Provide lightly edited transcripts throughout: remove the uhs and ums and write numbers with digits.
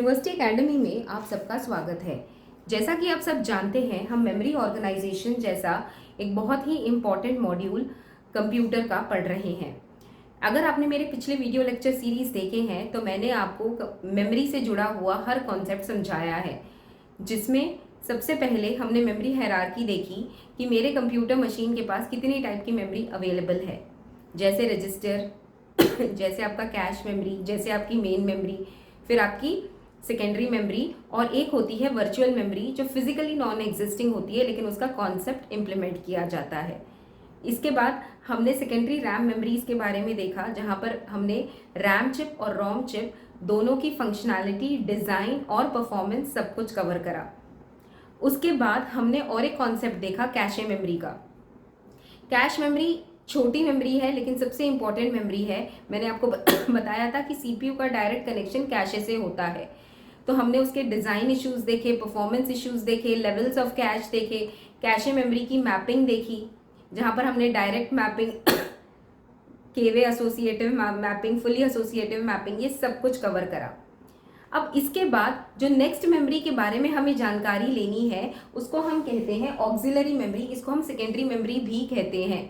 University academy में आप सबका स्वागत है। जैसा कि आप सब जानते हैं, हम मेमोरी ऑर्गेनाइजेशन जैसा एक बहुत ही इम्पॉर्टेंट मॉड्यूल कंप्यूटर का पढ़ रहे हैं। अगर आपने मेरे पिछले वीडियो लेक्चर सीरीज देखे हैं तो मैंने आपको मेमोरी से जुड़ा हुआ हर कॉन्सेप्ट समझाया है, जिसमें सबसे पहले हमने मेमोरी हायरार्की देखी कि मेरे कंप्यूटर मशीन के पास कितनी टाइप की मेमोरी अवेलेबल है, जैसे रजिस्टर जैसे आपका कैश मेमोरी, जैसे आपकी मेन मेमोरी, फिर आपकी सेकेंडरी मेमोरी, और एक होती है वर्चुअल मेमोरी जो फिजिकली नॉन एग्जिस्टिंग होती है लेकिन उसका कॉन्सेप्ट इम्प्लीमेंट किया जाता है। इसके बाद हमने सेकेंडरी रैम मेमोरीज के बारे में देखा, जहाँ पर हमने रैम चिप और रोम चिप दोनों की फंक्शनैलिटी, डिज़ाइन और परफॉर्मेंस सब कुछ कवर करा। उसके बाद हमने और एक कॉन्सेप्ट देखा कैशे मेमोरी का। कैश मेमोरी छोटी मेमोरी है लेकिन सबसे इम्पॉर्टेंट मेमोरी है। मैंने आपको बताया था कि सीपीयू का डायरेक्ट कनेक्शन कैशे से होता है, तो हमने उसके डिज़ाइन इश्यूज देखे, परफॉर्मेंस इश्यूज देखे, लेवल्स ऑफ कैश देखे, कैशे मेमोरी की मैपिंग देखी, जहाँ पर हमने डायरेक्ट मैपिंग, केवे associative mapping, fully associative mapping, ये सब कुछ कवर करा। अब इसके बाद जो नेक्स्ट मेमोरी के बारे में हमें जानकारी लेनी है उसको हम कहते हैं ऑक्सिलरी मेमोरी। इसको हम सेकेंडरी मेमोरी भी कहते हैं।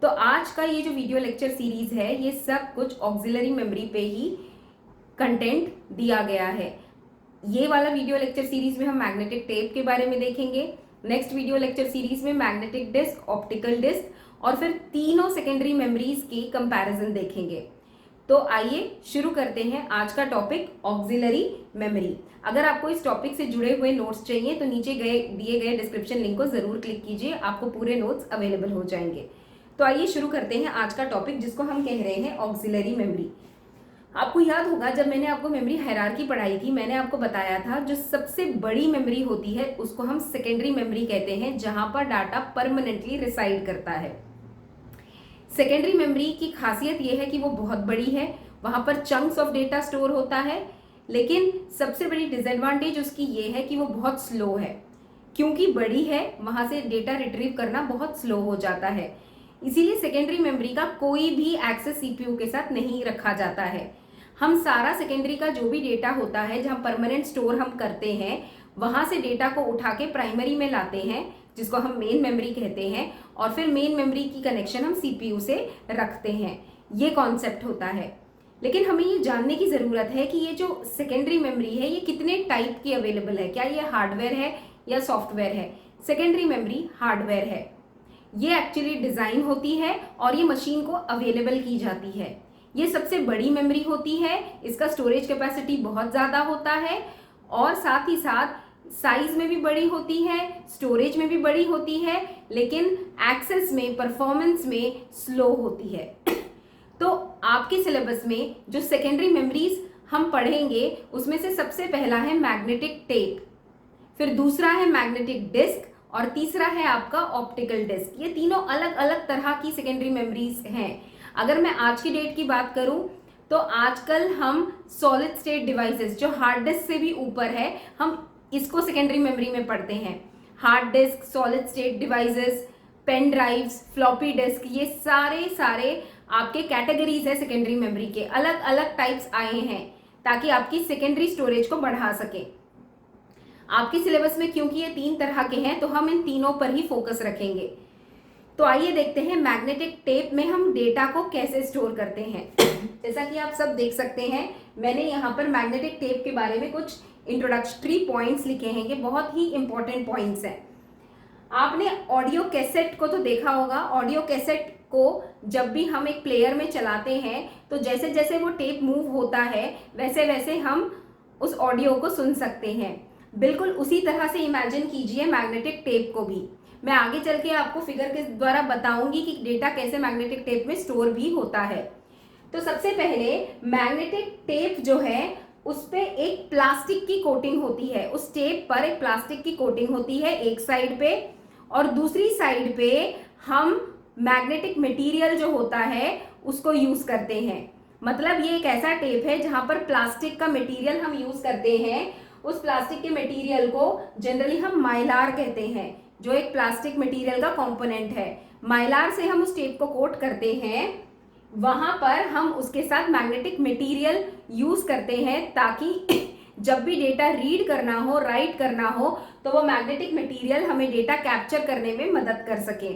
तो आज का ये जो वीडियो लेक्चर सीरीज है, ये सब कुछ ऑक्सिलरी मेमोरी पे ही कंटेंट दिया गया है। ये वाला वीडियो लेक्चर सीरीज में हम मैग्नेटिक टेप के बारे में देखेंगे, नेक्स्ट वीडियो लेक्चर सीरीज में मैग्नेटिक डिस्क, ऑप्टिकल डिस्क, और फिर तीनों सेकेंडरी मेमोरीज की कंपैरिजन देखेंगे। तो आइए शुरू करते हैं आज का टॉपिक ऑक्सिलरी मेमोरी। अगर आपको इस टॉपिक से जुड़े हुए नोट्स चाहिए तो नीचे दिए गए डिस्क्रिप्शन लिंक को जरूर क्लिक कीजिए, आपको पूरे नोट्स अवेलेबल हो जाएंगे। तो आइए शुरू करते हैं आज का टॉपिक, जिसको हम कह रहे हैं ऑक्सिलरी मेमोरी। आपको याद होगा जब मैंने आपको मेमोरी हायरार्की पढ़ाई थी, मैंने आपको बताया था जो सबसे बड़ी मेमोरी होती है उसको हम सेकेंडरी मेमोरी कहते हैं, जहां पर डाटा परमानेंटली रिसाइड करता है। सेकेंडरी मेमोरी की खासियत यह है कि वो बहुत बड़ी है, वहां पर चंक्स ऑफ डेटा स्टोर होता है, लेकिन सबसे बड़ी डिसएडवांटेज उसकी ये है कि वो बहुत स्लो है। क्योंकि बड़ी है, वहां से डेटा रिट्रीव करना बहुत स्लो हो जाता है। इसीलिए सेकेंडरी मेमोरी का कोई भी एक्सेस सीपीयू के साथ नहीं रखा जाता है। हम सारा सेकेंडरी का जो भी डेटा होता है, जहां परमानेंट स्टोर हम करते हैं, वहां से डेटा को उठा के प्राइमरी में लाते हैं, जिसको हम मेन मेमोरी कहते हैं, और फिर मेन मेमोरी की कनेक्शन हम सीपीयू से रखते हैं। ये कॉन्सेप्ट होता है। लेकिन हमें ये जानने की ज़रूरत है कि ये जो सेकेंडरी मेमोरी है ये कितने टाइप की अवेलेबल है। क्या ये हार्डवेयर है या सॉफ्टवेयर है? सेकेंडरी मेमोरी हार्डवेयर है। ये एक्चुअली डिज़ाइन होती है और ये मशीन को अवेलेबल की जाती है। ये सबसे बड़ी मेमोरी होती है, इसका स्टोरेज कैपेसिटी बहुत ज़्यादा होता है, और साथ ही साथ साइज में भी बड़ी होती है, स्टोरेज में भी बड़ी होती है, लेकिन एक्सेस में, परफॉर्मेंस में स्लो होती है। तो आपके सिलेबस में जो सेकेंडरी मेमोरीज हम पढ़ेंगे उसमें से सबसे पहला है मैग्नेटिक टेप, फिर दूसरा है मैग्नेटिक डिस्क, और तीसरा है आपका ऑप्टिकल डिस्क। ये तीनों अलग अलग तरह की सेकेंडरी मेमोरीज हैं। अगर मैं आज की डेट की बात करूं तो आजकल हम सॉलिड स्टेट डिवाइसेस, जो हार्ड डिस्क से भी ऊपर है, हम इसको सेकेंडरी मेमोरी में पढ़ते हैं। Hard disk, solid state devices, pen drives, floppy disk, ये सारे आपके कैटेगरीज है सेकेंडरी मेमोरी के। अलग अलग टाइप्स आए हैं ताकि आपकी सेकेंडरी स्टोरेज को बढ़ा सके। आपके सिलेबस में क्योंकि ये तीन तरह के हैं तो हम इन तीनों पर ही फोकस रखेंगे। तो आइए देखते हैं मैग्नेटिक टेप में हम डेटा को कैसे स्टोर करते हैं। जैसा कि आप सब देख सकते हैं, मैंने यहाँ पर मैग्नेटिक टेप के बारे में कुछ इंट्रोडक्टरी पॉइंट्स लिखे हैं। ये बहुत ही इंपॉर्टेंट पॉइंट्स हैं। आपने ऑडियो कैसेट को तो देखा होगा। ऑडियो कैसेट को जब भी हम एक प्लेयर में चलाते हैं तो जैसे जैसे वो टेप मूव होता है वैसे वैसे हम उस ऑडियो को सुन सकते हैं। बिल्कुल उसी तरह से इमेजिन कीजिए मैग्नेटिक टेप को भी। मैं आगे चल के आपको फिगर के द्वारा बताऊंगी कि डेटा कैसे मैग्नेटिक टेप में स्टोर भी होता है। तो सबसे पहले मैग्नेटिक टेप जो है उस पे एक प्लास्टिक की कोटिंग होती है। उस टेप पर एक प्लास्टिक की कोटिंग होती है एक साइड पे, और दूसरी साइड पे हम मैग्नेटिक मटेरियल जो होता है उसको यूज करते हैं। मतलब ये एक ऐसा टेप है जहां पर प्लास्टिक का मटेरियल हम यूज करते हैं। उस प्लास्टिक के मटेरियल को जनरली हम माइलार कहते हैं, जो एक प्लास्टिक मटेरियल का कंपोनेंट है। माइलार से हम उस टेप को कोट करते हैं, वहां पर हम उसके साथ मैग्नेटिक मटेरियल यूज करते हैं ताकि जब भी डेटा रीड करना हो, राइट करना हो, तो वो मैग्नेटिक मटेरियल हमें डेटा कैप्चर करने में मदद कर सके।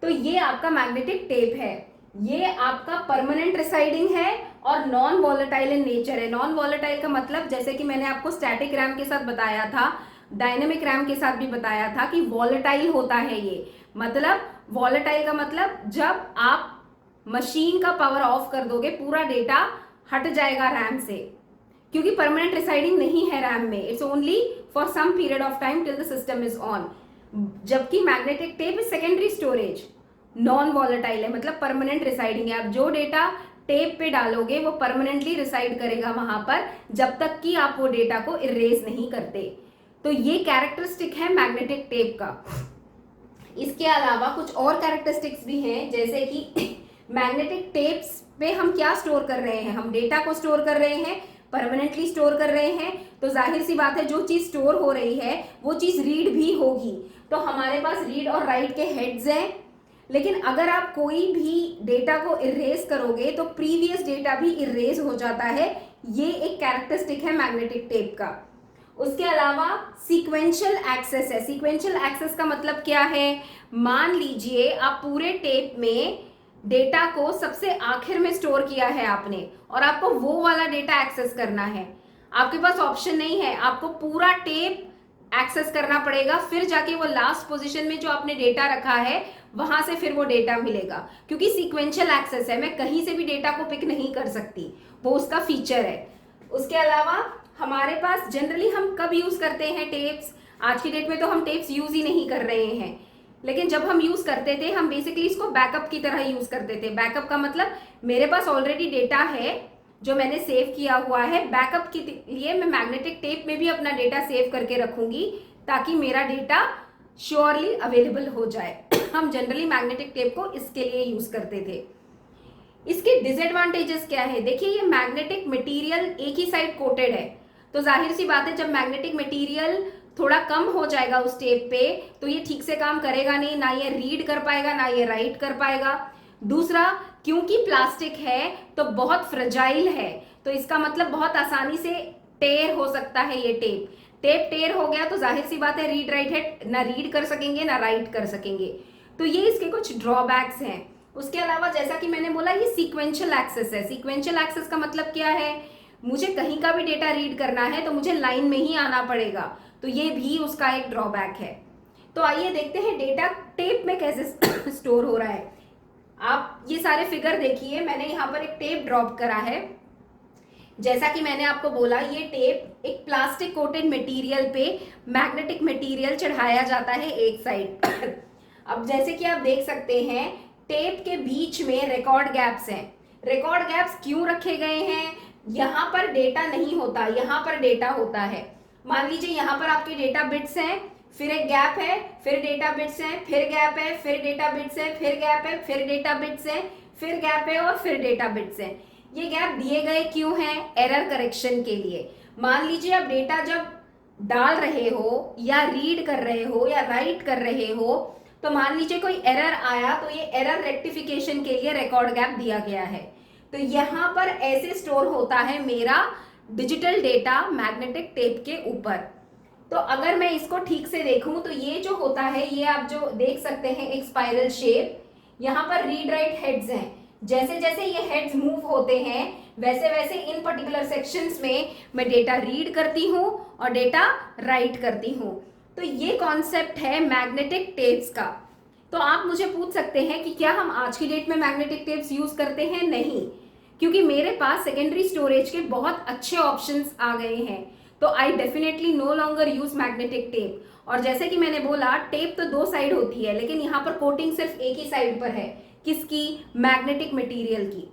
तो ये आपका मैग्नेटिक टेप है। ये आपका परमानेंट रिसाइडिंग है और नॉन वॉलेटाइल इन नेचर है। नॉन वॉलेटाइल का मतलब जैसे कि मैंने आपको स्टैटिक रैम के साथ बताया था, डायनेमिक रैम के साथ भी बताया था कि वॉलेटाइल होता है ये। मतलब वॉलेटाइल का मतलब जब आप मशीन का पावर ऑफ कर दोगे पूरा डेटा हट जाएगा रैम से, क्योंकि परमानेंट रिसाइडिंग नहीं है रैम में, it's only for some period of time till the system is on. जबकि magnetic tape is secondary storage, non volatile है, मतलब परमानेंट रिसाइडिंग है। आप जो डेटा टेप पे डालोगे वो परमानेंटली रिसाइड करेगा वहां पर, जब तक कि आप वो डेटा को इरेज नहीं करते। तो ये कैरेक्टरिस्टिक है मैग्नेटिक टेप का। इसके अलावा कुछ और कैरेक्टरिस्टिक्स भी हैं, जैसे कि मैग्नेटिक टेप्स पे हम क्या स्टोर कर रहे हैं, हम डेटा को स्टोर कर रहे हैं, परमानेंटली स्टोर कर रहे हैं। तो जाहिर सी बात है जो चीज स्टोर हो रही है वो चीज रीड भी होगी। तो हमारे पास रीड और राइट के हेड्स हैं, लेकिन अगर आप कोई भी डेटा को इरेज करोगे तो प्रीवियस डेटा भी इरेज हो जाता है। ये एक कैरेक्टरिस्टिक है मैग्नेटिक टेप का। उसके अलावा सीक्वेंशियल एक्सेस है। सीक्वेंशियल एक्सेस का मतलब क्या है, मान लीजिए आप पूरे टेप में डेटा को सबसे आखिर में स्टोर किया है आपने, और आपको वो वाला डेटा एक्सेस करना है। आपके पास ऑप्शन नहीं है, आपको पूरा टेप एक्सेस करना पड़ेगा, फिर जाके वो लास्ट पोजीशन में जो आपने डेटा रखा है वहां से फिर वो डेटा मिलेगा, क्योंकि सीक्वेंशियल एक्सेस है, मैं कहीं से भी डेटा को पिक नहीं कर सकती, वो उसका फीचर है। उसके अलावा हमारे पास जनरली हम कब यूज करते हैं टेप्स, आज की डेट में तो हम टेप्स यूज ही नहीं कर रहे हैं, लेकिन जब हम यूज करते थे हम बेसिकली इसको बैकअप की तरह यूज करते थे। बैकअप का मतलब मेरे पास ऑलरेडी डेटा है जो मैंने सेव किया हुआ है, बैकअप के लिए मैं मैग्नेटिक टेप में भी अपना डेटा सेव करके रखूंगी ताकि मेरा डेटा श्योरली अवेलेबल हो जाए। हम जनरली मैग्नेटिक टेप को इसके लिए यूज करते थे। इसके डिसएडवांटेजेस क्या है, देखिए ये मैग्नेटिक मटेरियल एक ही साइड कोटेड है, तो जाहिर सी बात है जब मैग्नेटिक मटेरियल थोड़ा कम हो जाएगा उस टेप पे तो ये ठीक से काम करेगा नहीं, ना ये रीड कर पाएगा ना ये राइट कर पाएगा। दूसरा, क्योंकि प्लास्टिक है तो बहुत फ्रेजाइल है, तो इसका मतलब बहुत आसानी से टेयर हो सकता है ये टेप। टेप टेयर हो गया तो जाहिर सी बात है रीड राइट है, ना रीड कर सकेंगे ना राइट कर सकेंगे। तो ये इसके कुछ ड्रॉबैक्स हैं। उसके अलावा जैसा कि मैंने बोला ये सीक्वेंशियल एक्सेस है। सीक्वेंशियल एक्सेस का मतलब क्या है, मुझे कहीं का भी डेटा रीड करना है तो मुझे लाइन में ही आना पड़ेगा, तो ये भी उसका एक ड्रॉबैक है। तो आइए देखते हैं डेटा टेप में कैसे स्टोर हो रहा है। आप ये सारे फिगर देखिए, मैंने यहाँ पर एक टेप ड्रॉप करा है। जैसा कि मैंने आपको बोला ये टेप एक प्लास्टिक कोटेड मटेरियल पे मैग्नेटिक मटेरियल चढ़ाया जाता है एक साइड। अब जैसे कि आप देख सकते हैं टेप के बीच में रिकॉर्ड गैप्स हैं। रिकॉर्ड गैप्स क्यों रखे गए हैं, यहाँ पर डेटा नहीं होता, यहाँ पर डेटा होता है। मान लीजिए यहाँ पर आपके डेटा बिट्स हैं, फिर एक गैप है, फिर डेटा बिट्स हैं, फिर गैप है, फिर डेटा बिट्स है, फिर गैप है, फिर डेटा बिट्स है, फिर गैप है और फिर डेटा बिट्स है। ये गैप दिए गए क्यों हैं, एरर करेक्शन के लिए। मान लीजिए आप डेटा जब डाल रहे हो या रीड कर रहे हो या राइट कर रहे हो, तो मान लीजिए कोई एरर आया तो ये एरर रेक्टिफिकेशन के लिए रिकॉर्ड गैप दिया गया है। तो यहाँ पर ऐसे स्टोर होता है मेरा डिजिटल डेटा मैग्नेटिक टेप के ऊपर। तो अगर मैं इसको ठीक से देखूं तो ये जो होता है, ये आप जो देख सकते हैं एक स्पाइरल शेप, यहाँ पर रीड राइट हेड्स हैं। जैसे जैसे ये हेड्स मूव होते हैं वैसे वैसे इन पर्टिकुलर सेक्शंस में मैं डेटा रीड करती हूँ और डेटा राइट करती हूँ। तो ये कॉन्सेप्ट है मैग्नेटिक टेप्स का। तो आप मुझे पूछ सकते हैं कि क्या हम आज की डेट में मैग्नेटिक टेप्स यूज करते हैं, नहीं, क्योंकि मेरे पास सेकेंडरी स्टोरेज के बहुत अच्छे ऑप्शंस आ गए हैं। तो I definitely no longer use magnetic tape. और जैसे कि मैंने बोला टेप तो दो साइड होती है, लेकिन यहाँ पर कोटिंग सिर्फ एक ही साइड पर है, किसकी, मैग्नेटिक मटेरियल की।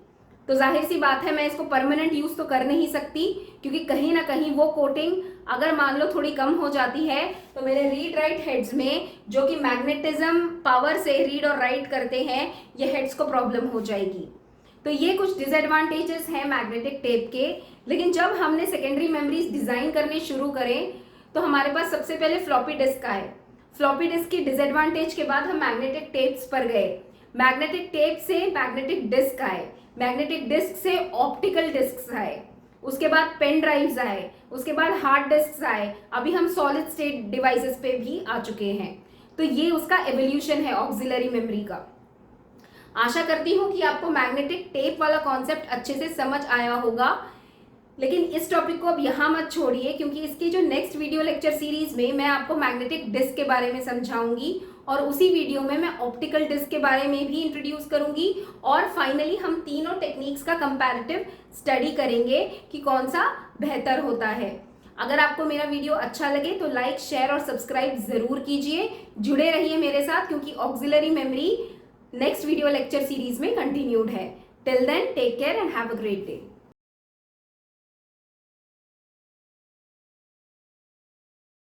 तो जाहिर सी बात है मैं इसको परमानेंट यूज तो कर नहीं सकती, क्योंकि कहीं ना कहीं वो कोटिंग अगर मान लो थोड़ी कम हो जाती है तो मेरे रीड राइट हेड्स में जो कि मैग्नेटिज्म पावर से रीड और राइट करते हैं, ये हेड्स को प्रॉब्लम हो जाएगी। तो ये कुछ डिसएडवांटेजेस हैं मैग्नेटिक टेप के। लेकिन जब हमने सेकेंडरी मेमोरीज डिजाइन करने शुरू करें तो हमारे पास सबसे पहले फ्लॉपी डिस्क आए। फ्लॉपी डिस्क की डिसएडवांटेज के बाद हम मैग्नेटिक टेप्स पर गए। मैग्नेटिक टेप से मैग्नेटिक डिस्क आए, मैग्नेटिक डिस्क से ऑप्टिकल डिस्क आए, उसके बाद पेन ड्राइव्स आए, उसके बाद हार्ड डिस्क आए, अभी हम सॉलिड स्टेट डिवाइसेस पे भी आ चुके हैं। तो ये उसका एवोल्यूशन है ऑक्सिलरी मेमोरी का। आशा करती हूँ कि आपको मैग्नेटिक टेप वाला कॉन्सेप्ट अच्छे से समझ आया होगा। लेकिन इस टॉपिक को अब यहाँ मत छोड़िए, क्योंकि इसकी जो नेक्स्ट वीडियो लेक्चर सीरीज में मैं आपको मैग्नेटिक डिस्क के बारे में समझाऊंगी और उसी वीडियो में मैं ऑप्टिकल डिस्क के बारे में भी इंट्रोड्यूस करूंगी और फाइनली हम तीनों टेक्निक्स का कंपैरेटिव स्टडी करेंगे कि कौन सा बेहतर होता है। अगर आपको मेरा वीडियो अच्छा लगे तो लाइक, शेयर और सब्सक्राइब जरूर कीजिए। जुड़े रहिए मेरे साथ, क्योंकि auxiliary memory next video lecture series में कंटिन्यूड है। Till then, take care and have a great day.